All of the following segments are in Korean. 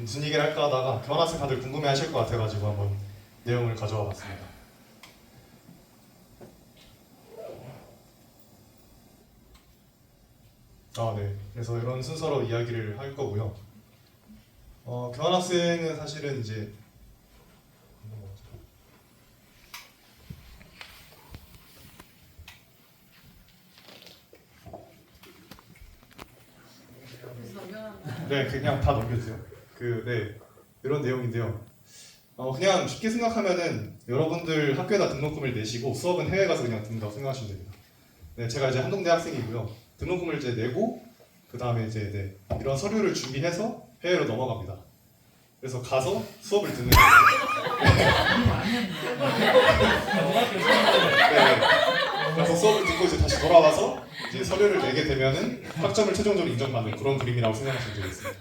무슨 얘기를 할까 하다가 교환학생 다들 궁금해하실 것 같아가지고 한번 내용을 가져와 봤습니다. 네. 그래서 이런 순서로 이야기를 할 거고요. 교환학생은 사실은 이제 네, 그냥 다 넘겨주세요. 네, 이런 내용인데요. 그냥 쉽게 생각하면은 여러분들 학교에다 등록금을 내시고 수업은 해외 가서 그냥 듣는다고 생각하시면 됩니다. 네, 제가 이제 한동대 학생이고요. 등록금을 이제 내고 그 다음에 이제 이런 서류를 준비해서 해외로 넘어갑니다. 그래서 가서 수업을 듣는 거예요. 네, 그래서 수업을 듣고 이제 다시 돌아와서 이제 서류를 내게 되면은 학점을 최종적으로 인정받는 그런 그림이라고 생각하시면 되겠습니다.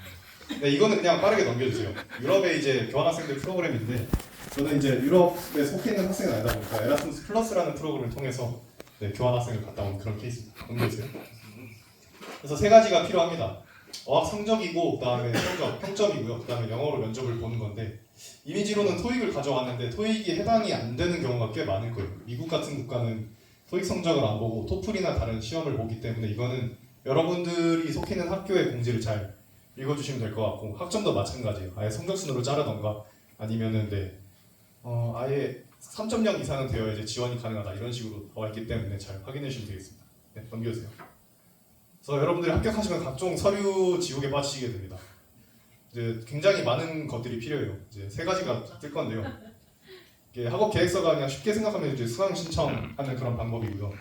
네, 이거는 그냥 빠르게 넘겨주세요. 유럽의 이제 교환학생들 프로그램인데 저는 이제 유럽에 속해 있는 학생은 아니다 보니까 에라스무스 플러스라는 프로그램을 통해서 교환학생을 갔다 온 그런 케이스입니다. 넘겨주세요. 그래서 세 가지가 필요합니다. 어학 성적이고 그다음에 성적, 평점이고요. 그다음에 영어로 면접을 보는 건데 이미지로는 토익을 가져왔는데 토익이 해당이 안 되는 경우가 꽤 많을 거예요. 미국 같은 국가는 토익 성적을 안 보고 토플이나 다른 시험을 보기 때문에 이거는 여러분들이 속해 있는 학교의 공지를 잘 읽어주시면 될 것 같고 학점도 마찬가지예요. 아예 성적순으로 자르던가 아니면은 아예 3.0 이상은 되어 이제 지원이 가능하다 이런 식으로 나와 있기 때문에 잘 확인해 주시면 되겠습니다. 네, 넘겨주세요. 그래서 여러분들이 합격하시면 각종 서류 지옥에 빠지시게 됩니다. 이제 굉장히 많은 것들이 필요해요. 이제 세 가지가 뜰 건데요. 이게 학업 계획서가 그냥 쉽게 생각하면 이제 수강 신청하는 그런 방법이고요.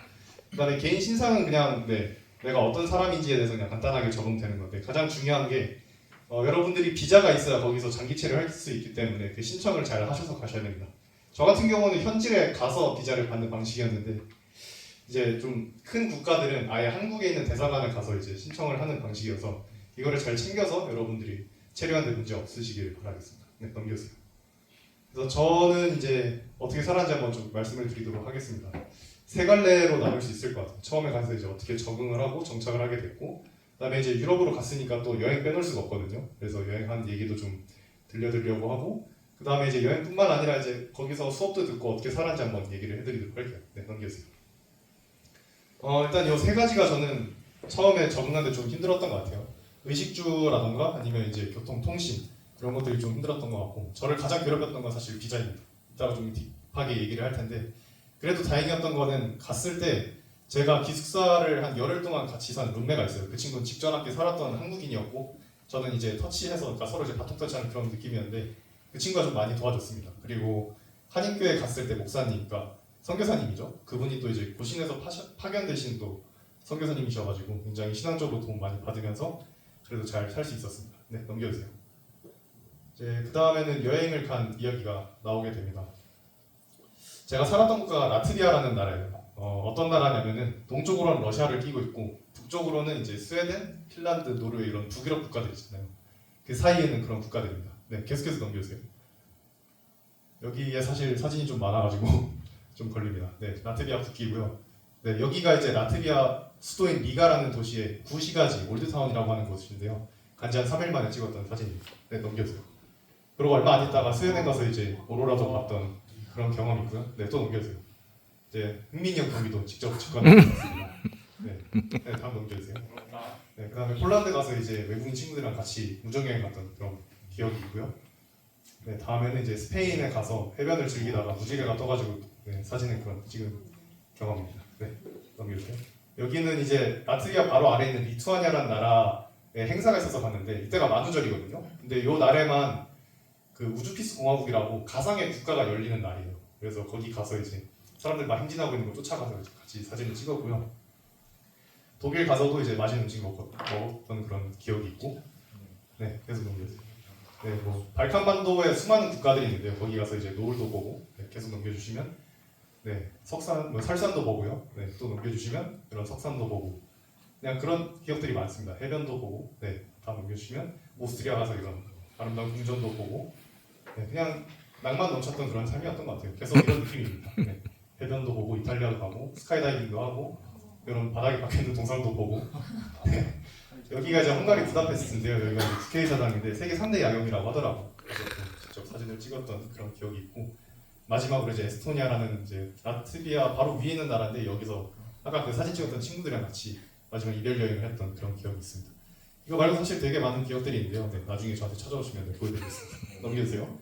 그다음에 개인 신상은 그냥 내가 어떤 사람인지에 대해서 그냥 간단하게 적으면 건데 가장 중요한 게 여러분들이 비자가 있어야 거기서 장기체를 할 수 있기 때문에 그 신청을 잘 하셔서 가셔야 됩니다. 저 같은 경우는 현지에 가서 비자를 받는 방식이었는데 이제 좀 큰 국가들은 아예 한국에 있는 대사관을 가서 이제 신청을 하는 방식이어서 이거를 잘 챙겨서 여러분들이 체류하는 데 문제 없으시길 바라겠습니다. 네, 넘겨주세요. 그래서 저는 이제 어떻게 살았는지 한번 좀 말씀을 드리도록 하겠습니다. 세 갈래로 나눌 수 있을 것 같아요. 처음에 가서 이제 어떻게 적응을 하고 정착을 하게 됐고, 그다음에 이제 유럽으로 갔으니까 또 여행 빼놓을 수가 없거든요. 그래서 여행한 얘기도 좀 들려드리려고 하고, 그다음에 이제 여행뿐만 아니라 이제 거기서 수업도 듣고 어떻게 살았는지 한번 얘기를 해드리도록 할게요. 네, 넘겨주세요. 일단 이 세 가지가 저는 처음에 적응하는데 좀 힘들었던 것 같아요. 의식주라던가 아니면 이제 교통, 통신 그런 것들이 좀 힘들었던 것 같고, 저를 가장 괴롭혔던 건 사실 비자입니다. 이따가 좀 딥하게 얘기를 할 텐데. 그래도 다행이었던 거는 갔을 때 제가 기숙사를 한 열흘 동안 같이 산 룸메가 있어요. 그 친구는 직전 학기에 살았던 한국인이었고 저는 이제 터치해서 그러니까 서로 이제 바통 터치하는 그런 느낌이었는데 그 친구가 좀 많이 도와줬습니다. 그리고 한인교회 갔을 때 목사님, 그러니까 선교사님이죠. 그분이 또 이제 고신에서 파견되신 또 선교사님이셔가지고 굉장히 신앙적으로 도움 많이 받으면서 그래도 잘 살 수 있었습니다. 네, 넘겨주세요. 이제 그 다음에는 여행을 간 이야기가 나오게 됩니다. 제가 살았던 국가가 라트비아라는 나라예요. 어떤 나라냐면은 동쪽으로는 러시아를 끼고 있고 북쪽으로는 이제 스웨덴, 핀란드, 노르웨이 이런 북유럽 국가들 있잖아요. 그 사이에는 그런 국가들입니다. 네, 계속해서 넘겨주세요. 여기에 사실 사진이 좀 많아가지고 좀 걸립니다. 네, 라트비아 국기고요. 네, 여기가 이제 라트비아 수도인 리가라는 도시의 구시가지 올드타운이라고 하는 곳인데요. 간지 한 3일 만에 찍었던 사진입니다. 네, 넘겨주세요. 그리고 얼마 안 있다가 스웨덴 가서 이제 오로라도 봤던 그런 경험이 있고요. 네, 또 넘겨주세요. 이제 흥민이 형 경기도 직접 직관했습니다. 네, 다음 넘겨주세요. 네, 그다음에 폴란드 가서 이제 외국인 친구들이랑 같이 우정여행 갔던 그런 기억이 있고요. 네, 다음에는 이제 스페인에 가서 해변을 즐기다가 무지개가 떠가지고 사진을 찍은 경험입니다. 네, 넘겨주세요. 여기는 이제 라트비아 바로 아래에 있는 리투아니아라는 나라에 행사가 있어서 갔는데 이때가 만우절이거든요. 근데 요 날에만 그 우주피스 공화국이라고 가상의 국가가 열리는 날이에요. 그래서 거기 가서 이제 사람들 막 행진하고 있는 거 쫓아가서 같이 사진을 찍었고요. 독일 가서도 이제 맛있는 음식 먹었던 그런 기억이 있고, 네, 계속 넘겨주세요. 네, 뭐 발칸반도에 수많은 국가들이 있는데요. 거기 가서 이제 노을도 보고, 네, 계속 넘겨주시면, 네, 설산도 보고요. 네, 또 넘겨주시면 이런 석산도 보고, 그냥 그런 기억들이 많습니다. 해변도 보고, 네, 다 넘겨주시면 오스트리아 가서 이런 아름다운 궁전도 보고, 네, 그냥 낭만 넘쳤던 그런 삶이었던 것 같아요. 계속 이런 느낌입니다. 네, 해변도 보고 이탈리아도 가고 스카이다이빙도 하고 이런 바닥에 박혀있는 동상도 보고 네, 여기가 이제 헝가리 부다페스트인데요. 여기가 이제 국회 사당인데 세계 3대 야경이라고 하더라고. 그래서 또 직접 사진을 찍었던 그런 기억이 있고 마지막으로 이제 에스토니아라는 이제 라트비아 바로 위에 있는 나라인데 여기서 아까 그 사진 찍었던 친구들이랑 같이 마지막 이별 여행을 했던 그런 기억이 있습니다. 이거 말고 사실 되게 많은 기억들이 있는데요. 네, 나중에 저한테 찾아오시면 네, 보여드리겠습니다. 넘겨주세요.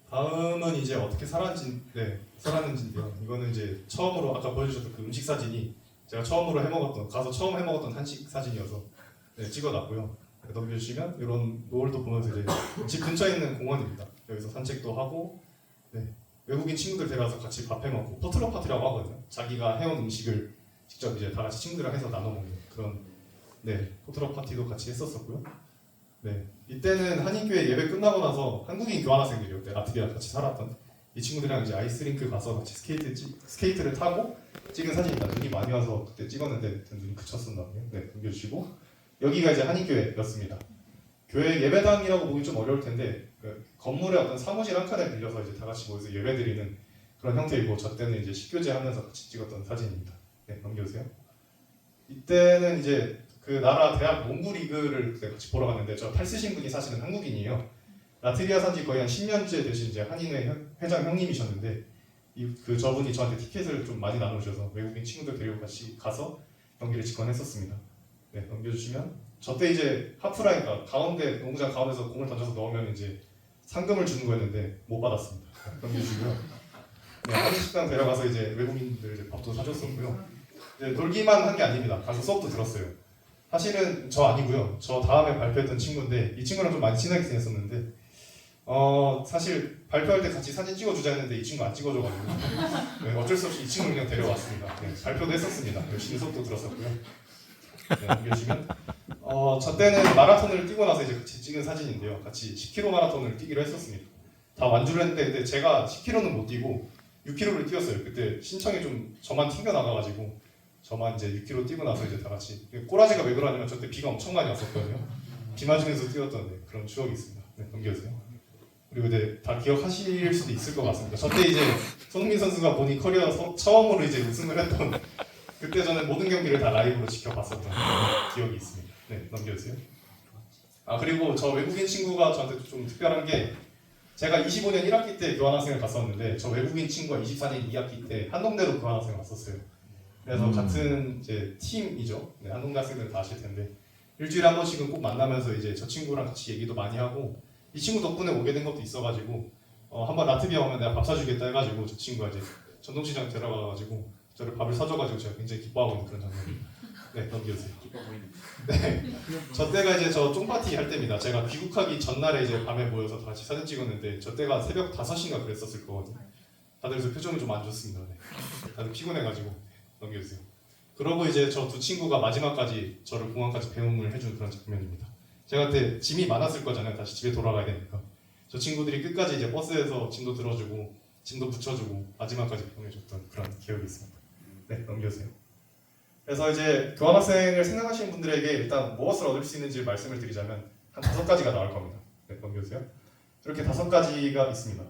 다음은 이제 어떻게 살았는지인데요. 이거는 이제 처음으로 아까 보여주셨던 그 음식 사진이 제가 처음으로 해먹었던 가서 처음 해먹었던 한식 사진이어서 네, 찍어놨고요. 넘겨주시면 이런 노을도 보면서 이제 집 근처에 있는 공원입니다. 여기서 산책도 하고 네, 외국인 친구들 데려와서 같이 밥 해먹고 포트럭 파티라고 하거든요. 자기가 해온 음식을 직접 이제 다 같이 친구들이랑 해서 나눠 먹는 그런 네 포트럭 파티도 같이 했었었고요. 네 이때는 한인교회 예배 끝나고 나서 한국인 교환학생들이 그때 라트비아 같이 살았던 이 친구들이랑 이제 아이스링크 가서 같이 스케이트를 타고 찍은 사진입니다. 눈이 많이 와서 그때 찍었는데 눈이 그쳤었나봐요. 네 넘겨주시고 여기가 이제 한인교회였습니다. 교회 예배당이라고 보기 좀 어려울 텐데 그 건물의 어떤 사무실 한 칸에 빌려서 이제 다 같이 모여서 예배드리는 그런 형태이고 저 때는 이제 식교제 하면서 같이 찍었던 사진입니다. 네 넘겨주세요. 이때는 이제 그 나라 대학 농구 리그를 그때 같이 보러 갔는데 저 팔 쓰신 분이 사실은 한국인이에요. 라트비아 산지 거의 한 10년째 되신 이제 한인회 회장 형님이셨는데 그 저분이 저한테 티켓을 좀 많이 나눠주셔서 외국인 친구들 데리고 같이 가서 경기를 직관했었습니다. 네 넘겨주시면 저 때 이제 하프라인가 가운데 농구장 가운데서 공을 던져서 넣으면 이제 상금을 주는 거였는데 못 받았습니다. 넘겨주시고요. 네, 한인 식당 데려가서 이제 외국인들 이제 밥도 사줬었고요. 이제 놀기만 한 게 아닙니다. 가서 수업도 들었어요. 사실은 저 아니고요. 저 다음에 발표했던 친구인데 이 친구랑 좀 많이 친하게 지냈었는데 사실 발표할 때 같이 사진 찍어주자 했는데 이 친구 안 찍어줘가지고 네, 어쩔 수 없이 이 친구를 그냥 데려왔습니다. 네, 발표도 했었습니다. 열심히 수업도 들었었고요. 네, 넘겨주시면 저 때는 마라톤을 뛰고 나서 이제 같이 찍은 사진인데요. 같이 10km 마라톤을 뛰기로 했었습니다. 다 완주를 했는데 근데 제가 10km는 못 뛰고 6km를 뛰었어요. 그때 신청이 좀 저만 튕겨 나가가지고 저만 이제 6km 뛰고 나서 이제 다 같이 꼬라지가 왜 그러냐면 저 때 비가 엄청 많이 왔었거든요. 비 맞으면서 뛰었던 네, 그런 추억이 있습니다. 네, 넘겨주세요. 그리고 이제 다 기억하실 수도 있을 것 같습니다. 저 때 이제 손흥민 선수가 본인 커리어 처음으로 이제 우승을 했던 그때 저는 모든 경기를 다 라이브로 지켜봤었던 기억이 있습니다. 네, 넘겨주세요. 그리고 저 외국인 친구가 저한테 좀 특별한 게 제가 25년 1학기 때 교환학생을 갔었는데 저 외국인 친구가 24년 2학기 때 한동대로 교환학생을 왔었어요. 그래서 같은 이제 팀이죠. 네, 한동대 학생들은 다 아실 텐데 일주일에 한 번씩은 꼭 만나면서 이제 저 친구랑 같이 얘기도 많이 하고 이 친구 덕분에 오게 된 것도 있어가지고 한번 라트비아 오면 내가 밥 사주겠다 해가지고 저 친구가 이제 전동시장 데려가가지고 저를 밥을 사줘가지고 제가 굉장히 기뻐하고 있는 그런 장면입니다. 네, 넘겨주세요. 네, 저 때가 이제 저 쫑파티 할 때입니다. 제가 귀국하기 전날에 이제 밤에 모여서 다 같이 사진 찍었는데 저 때가 새벽 5시인가 그랬었을 거거든요. 다들 그래서 표정이 좀 안 좋습니다. 네. 다들 피곤해가지고 넘겨주세요. 그러고 이제 저 두 친구가 마지막까지 저를 공항까지 배웅을 해준 그런 장면입니다. 제가 그때 짐이 많았을 거잖아요. 다시 집에 돌아가야 되니까. 저 친구들이 끝까지 이제 버스에서 짐도 들어주고 짐도 붙여주고 마지막까지 배웅해줬던 그런 기억이 있습니다. 네, 넘겨주세요. 그래서 이제 교환학생을 생각하시는 분들에게 일단 무엇을 얻을 수 있는지 말씀을 드리자면 한 5가지가 나올 겁니다. 네, 넘겨주세요. 이렇게 5가지가 있습니다.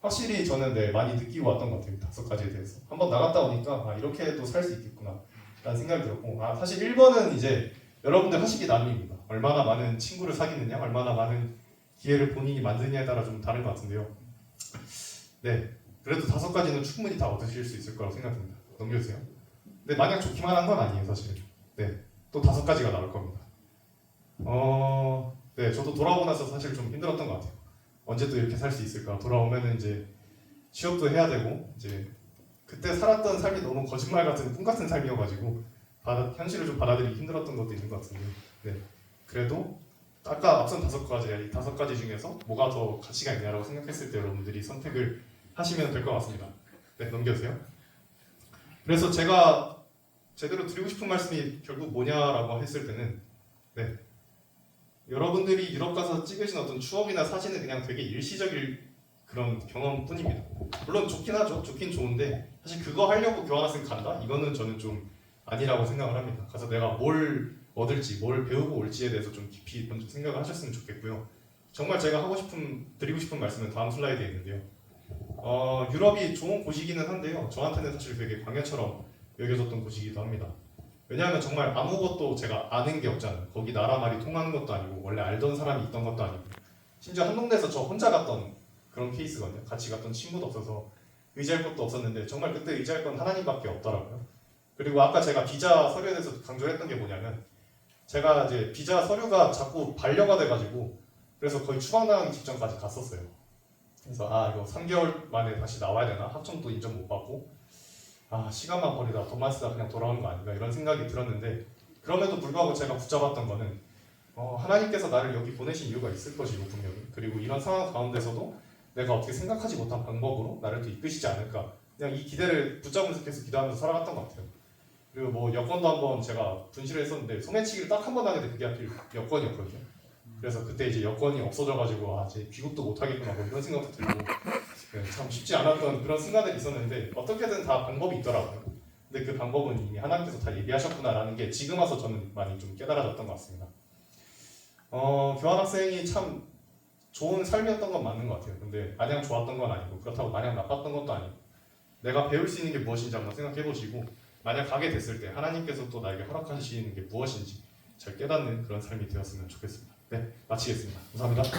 확실히 저는 네, 많이 느끼고 왔던 것 같아요. 5가지에 대해서. 한번 나갔다 오니까 이렇게도 살 수 있겠구나 라는 생각이 들었고 사실 1번은 이제 여러분들 하시기 나름입니다. 얼마나 많은 친구를 사귀느냐, 얼마나 많은 기회를 본인이 만드느냐에 따라 좀 다른 것 같은데요. 네, 그래도 5가지는 충분히 다 얻으실 수 있을 거라고 생각합니다. 넘겨주세요. 근데 마냥 좋기만 한 건 아니에요, 사실은. 네, 또 5가지가 나올 겁니다. 네, 저도 돌아오고 나서 사실 좀 힘들었던 것 같아요. 언제 또 이렇게 살 수 있을까? 돌아오면은 이제 취업도 해야 되고 이제 그때 살았던 삶이 너무 거짓말 같은 꿈 같은 삶이어가지고 현실을 좀 받아들이기 힘들었던 것도 있는 것 같은데, 네, 그래도 아까 앞선 5가지, 이 5가지 중에서 뭐가 더 가치가 있냐라고 생각했을 때 여러분들이 선택을 하시면 될 것 같습니다. 네, 넘겨주세요. 그래서 제가 제대로 드리고 싶은 말씀이 결국 뭐냐라고 했을 때는 네, 여러분들이 유럽 가서 찍으신 어떤 추억이나 사진은 그냥 되게 일시적일 그런 경험뿐입니다. 물론 좋긴 하죠. 좋긴 좋은데 사실 그거 하려고 교환학생 간다? 이거는 저는 좀 아니라고 생각을 합니다. 가서 내가 뭘 얻을지, 뭘 배우고 올지에 대해서 좀 깊이 먼저 생각을 하셨으면 좋겠고요. 정말 제가 드리고 싶은 말씀은 다음 슬라이드에 있는데요. 유럽이 좋은 곳이기는 한데요. 저한테는 사실 되게 광야처럼 여겨졌던 곳이기도 합니다. 왜냐하면 정말 아무것도 제가 아는 게 없잖아요. 거기 나라 말이 통하는 것도 아니고 원래 알던 사람이 있던 것도 아니고 심지어 한동대에서 저 혼자 갔던 그런 케이스거든요. 같이 갔던 친구도 없어서 의지할 것도 없었는데 정말 그때 의지할 건 하나님밖에 없더라고요. 그리고 아까 제가 비자 서류에 대해서 강조했던 게 뭐냐면 제가 이제 비자 서류가 자꾸 반려가 돼가지고 그래서 거의 추방당하기 직전까지 갔었어요. 그래서 아 이거 3개월 만에 다시 나와야 되나? 학점도 인정 못 받고 아 시간만 버리다 돈만 쓰다 그냥 돌아오는 거 아닌가 이런 생각이 들었는데 그럼에도 불구하고 제가 붙잡았던 거는 하나님께서 나를 여기 보내신 이유가 있을 것이고 분명히 그리고 이런 상황 가운데서도 내가 어떻게 생각하지 못한 방법으로 나를 또 이끄시지 않을까 그냥 이 기대를 붙잡으면서 계속 기도하면서 살아갔던 것 같아요. 그리고 뭐 여권도 한번 제가 분실을 했었는데 소매치기를 딱 한 번 하게 돼 그게 하필 여권이었거든요. 그래서 그때 이제 여권이 없어져가지고 아, 제 귀국도 못 하겠구나 뭐 이런 생각도 들고 참 쉽지 않았던 그런 순간들이 있었는데 어떻게든 다 방법이 있더라고요. 근데 그 방법은 이미 하나님께서 다 예비하셨구나라는 게 지금 와서 저는 많이 좀 깨달아졌던 것 같습니다. 교환학생이 참 좋은 삶이었던 건 맞는 것 같아요. 근데 마냥 좋았던 건 아니고 그렇다고 마냥 나빴던 것도 아니고 내가 배울 수 있는 게 무엇인지 한번 생각해 보시고 만약 가게 됐을 때 하나님께서 또 나에게 허락하시는 게 무엇인지 잘 깨닫는 그런 삶이 되었으면 좋겠습니다. 네, 마치겠습니다. 감사합니다.